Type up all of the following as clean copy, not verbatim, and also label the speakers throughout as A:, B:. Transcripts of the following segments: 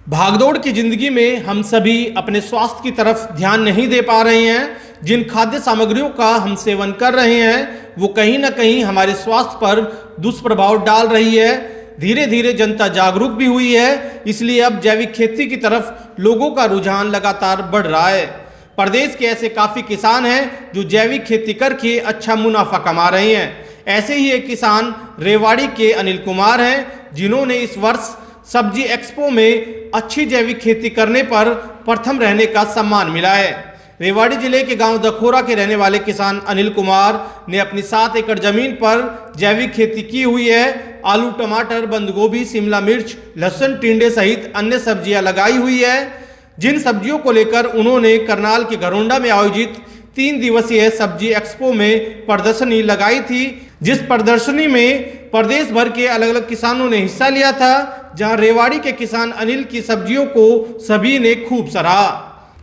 A: भागदौड़ की जिंदगी में हम सभी अपने स्वास्थ्य की तरफ ध्यान नहीं दे पा रहे हैं। जिन खाद्य सामग्रियों का हम सेवन कर रहे हैं वो कहीं ना कहीं हमारे स्वास्थ्य पर दुष्प्रभाव डाल रही है। धीरे धीरे जनता जागरूक भी हुई है, इसलिए अब जैविक खेती की तरफ लोगों का रुझान लगातार बढ़ रहा है। प्रदेश के ऐसे काफ़ी किसान हैं जो जैविक खेती करके अच्छा मुनाफा कमा रहे हैं। ऐसे ही एक किसान रेवाड़ी के अनिल कुमार हैं, जिन्होंने इस वर्ष सब्जी एक्सपो में अच्छी जैविक खेती करने पर प्रथम रहने का सम्मान मिला है। रेवाड़ी जिले के गांव दखोरा के रहने वाले किसान अनिल कुमार ने अपनी 7 एकड़ जमीन पर जैविक खेती की हुई है। आलू, टमाटर, बंद गोभी, शिमला मिर्च, लहसुन, टिंडे सहित अन्य सब्जियां लगाई हुई है, जिन सब्जियों को लेकर उन्होंने करनाल के घरोंडा में आयोजित 3 दिवसीय सब्जी एक्सपो में प्रदर्शनी लगाई थी, जिस प्रदर्शनी में प्रदेश भर के अलग अलग किसानों ने हिस्सा लिया था, जहां रेवाड़ी के किसान अनिल की सब्जियों को सभी ने खूब सराहा।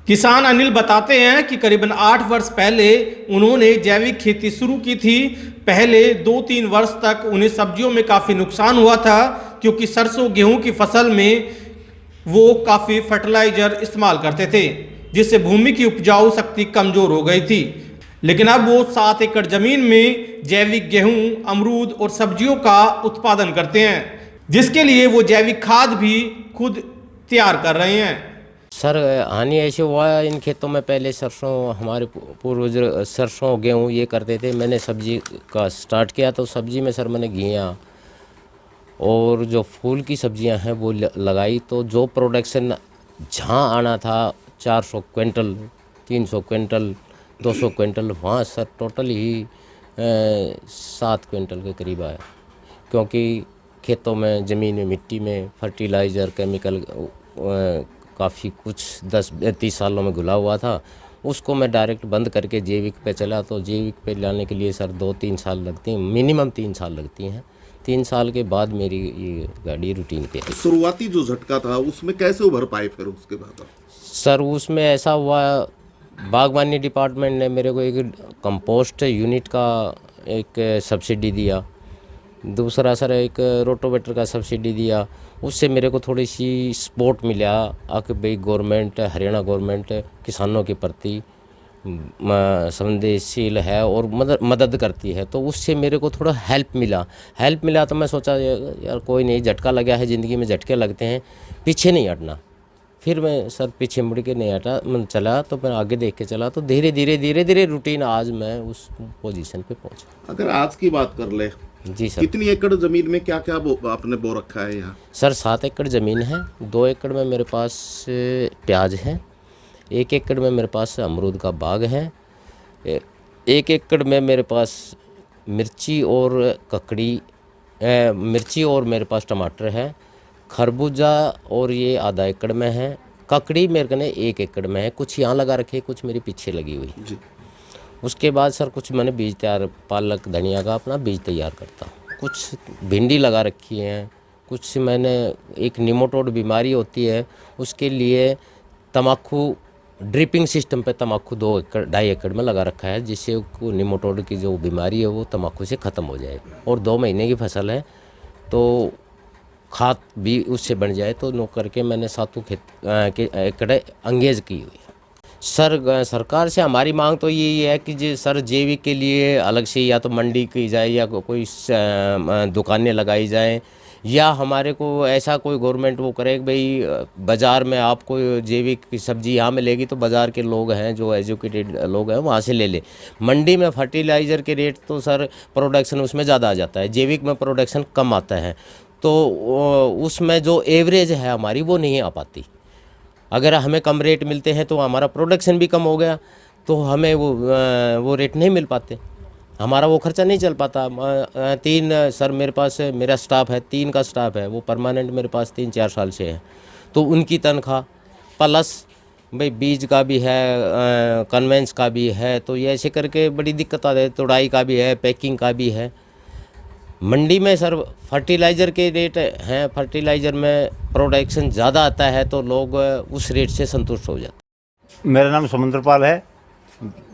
A: किसान अनिल बताते हैं कि करीबन 8 वर्ष पहले उन्होंने जैविक खेती शुरू की थी। पहले 2-3 वर्ष तक उन्हें सब्जियों में काफ़ी नुकसान हुआ था, क्योंकि सरसों गेहूं की फसल में वो काफ़ी फर्टिलाइजर इस्तेमाल करते थे, जिससे भूमि की उपजाऊ शक्ति कमज़ोर हो गई थी। लेकिन अब वो 7 एकड़ ज़मीन में जैविक गेहूं, अमरूद और सब्जियों का उत्पादन करते हैं, जिसके लिए वो जैविक खाद भी खुद तैयार कर रहे हैं।
B: सर हानि ऐसे हुआ है इन खेतों में। पहले सरसों, हमारे पूर्वज सरसों गेहूँ ये करते थे। मैंने सब्जी का स्टार्ट किया तो सब्जी में सर मैंने घिया और जो फूल की सब्जियां हैं वो लगाई, तो जो प्रोडक्शन जहाँ आना था 400 क्विंटल, 300 क्विंटल, 200 क्विंटल, वहाँ सर टोटल ही 7 क्विंटल के करीब आया। क्योंकि खेतों में, ज़मीन में, मिट्टी में फर्टिलाइज़र, केमिकल काफ़ी कुछ 10-30 सालों में घुला हुआ था, उसको मैं डायरेक्ट बंद करके जैविक पे चला। तो जैविक पे लाने के लिए सर 2-3 साल लगती हैं, मिनिमम 3 साल लगती हैं। 3 साल के बाद मेरी ये गाड़ी रूटीन पे आई।
C: शुरुआती जो झटका था उसमें कैसे उभर पाए फिर उसके बाद?
B: सर उसमें ऐसा हुआ, बागवानी डिपार्टमेंट ने मेरे को एक कंपोस्ट यूनिट का एक सब्सिडी दिया, दूसरा सर एक रोटोवेटर का सब्सिडी दिया। उससे मेरे को थोड़ी सी सपोर्ट मिला कि भाई गवर्नमेंट, हरियाणा गवर्नमेंट किसानों के प्रति संवेदनशील है और मदद करती है, तो उससे मेरे को थोड़ा हेल्प मिला। तो मैं सोचा यार कोई नहीं, झटका लगा है, ज़िंदगी में झटके लगते हैं, पीछे नहीं हटना। फिर मैं सर पीछे मुड़ के नहीं हटा, मैं चला, तो मैं आगे देख के चला, तो धीरे धीरे रूटीन आज मैं उस पोजीशन पे पहुंचा।
C: अगर आज की बात कर ले
B: जी सर।
C: कितनी एकड़ जमीन में क्या क्या आपने बो रखा है यहाँ?
B: सर 7 एकड़ ज़मीन है। 2 एकड़ में मेरे पास प्याज है, 1 एकड़ में मेरे पास अमरूद का बाग है, 1 एकड़ में मेरे पास मिर्ची और मिर्ची और मेरे पास टमाटर है, खरबूजा और ये आधा एकड़ में है, ककड़ी मेरे ने 1 एकड़ में है। कुछ यहाँ लगा रखे, कुछ मेरे पीछे लगी हुई
C: जी।
B: उसके बाद सर कुछ मैंने बीज तैयार, पालक धनिया का अपना बीज तैयार करता हूँ। कुछ भिंडी लगा रखी है, कुछ मैंने, एक निमोटोड बीमारी होती है उसके लिए तम्बाकू ड्रिपिंग सिस्टम पे तम्बाकू 2-2.5 एकड़ में लगा रखा है, जिससे निमोटोड की जो बीमारी है वो तम्बाकू से ख़त्म हो जाए। और 2 महीने की फसल है तो खाद भी उससे बन जाए, तो नो करके मैंने 7 एकड़ अंगेज की हुई है। सर सरकार से हमारी मांग तो यही है कि जी सर जैविक के लिए अलग से या तो मंडी की जाए या कोई दुकानें लगाई जाएं, या हमारे को ऐसा कोई गवर्नमेंट वो करे कि भाई बाज़ार में आपको जैविक की सब्ज़ी यहाँ मिलेगी तो बाज़ार के लोग हैं जो एजुकेटेड लोग हैं वहाँ से ले ले। मंडी में फर्टिलाइज़र के रेट तो सर प्रोडक्शन उसमें ज़्यादा आ जाता है, जैविक में प्रोडक्शन कम आता है, तो उसमें जो एवरेज है हमारी वो नहीं आ पाती। अगर हमें कम रेट मिलते हैं तो हमारा प्रोडक्शन भी कम हो गया, तो हमें वो रेट नहीं मिल पाते, हमारा वो खर्चा नहीं चल पाता। 3 सर मेरे पास मेरा स्टाफ है, 3 का स्टाफ है, वो परमानेंट मेरे पास 3-4 साल से है, तो उनकी तनख्वाह प्लस भाई बीज का भी है, कन्वेंस का भी है, तो ये ऐसे करके बड़ी दिक्कत आ जाती है। तुड़ाई का भी है, पैकिंग का भी है। मंडी में सर फर्टिलाइज़र के रेट हैं, फर्टिलाइज़र में प्रोडक्शन ज़्यादा आता है तो लोग उस रेट से संतुष्ट हो जाते हैं।
D: मेरा नाम समुद्रपाल है।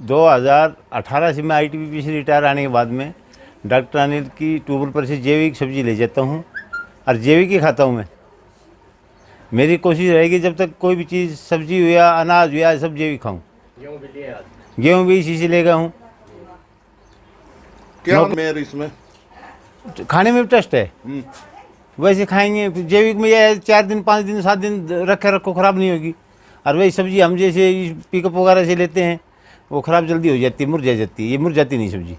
D: 2018 से मैं ITBP से रिटायर आने के बाद में डॉक्टर अनिल की ट्यूबवेल पर से जैविक सब्जी ले जाता हूँ और जैविक ही खाता हूँ मैं। मेरी कोशिश रहेगी जब तक कोई भी चीज़ सब्जी हुआ अनाज हुआ सब जैविक खाऊं। गेहूँ भी इसी से ले गया हूँ।
C: क्या मेयर इसमें
D: खाने में भी टेस्ट है, वैसे खाएंगे। जैविक में यह है 4 दिन 5 दिन 7 दिन रखो ख़राब नहीं होगी। और वही सब्जी हम जैसे पिकअप वगैरह से लेते हैं वो ख़राब जल्दी हो जाती है, मुरझा जाती है। ये मुरझाती नहीं सब्जी।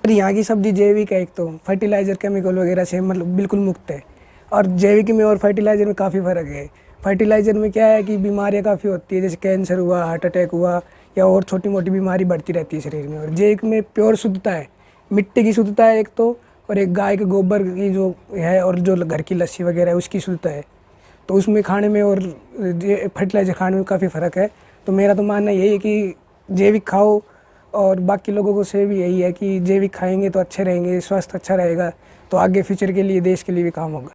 E: और यहाँ की सब्जी जैविक है, एक तो फर्टिलाइज़र केमिकल वगैरह से मतलब बिल्कुल मुक्त है। और जैविक में और फर्टिलाइज़र में काफ़ी फ़र्क है। फर्टिलाइज़र में क्या है कि बीमारियाँ काफ़ी होती है, जैसे कैंसर हुआ, हार्ट अटैक हुआ या और छोटी मोटी बीमारी बढ़ती रहती है शरीर में। और जैविक में प्योर शुद्धता है, मिट्टी की शुद्धता है एक तो, और एक गाय के गोबर की जो है और जो घर की लस्सी वगैरह है उसकी शुद्धता है। तो उसमें खाने में और फर्टिलाइज़र खाने में काफ़ी फ़र्क है। तो मेरा तो मानना यही है कि जैविक खाओ, और बाकी लोगों को से भी यही है कि जैविक खाएंगे तो अच्छे रहेंगे, स्वास्थ्य अच्छा रहेगा, तो आगे फ्यूचर के लिए देश के लिए भी काम होगा।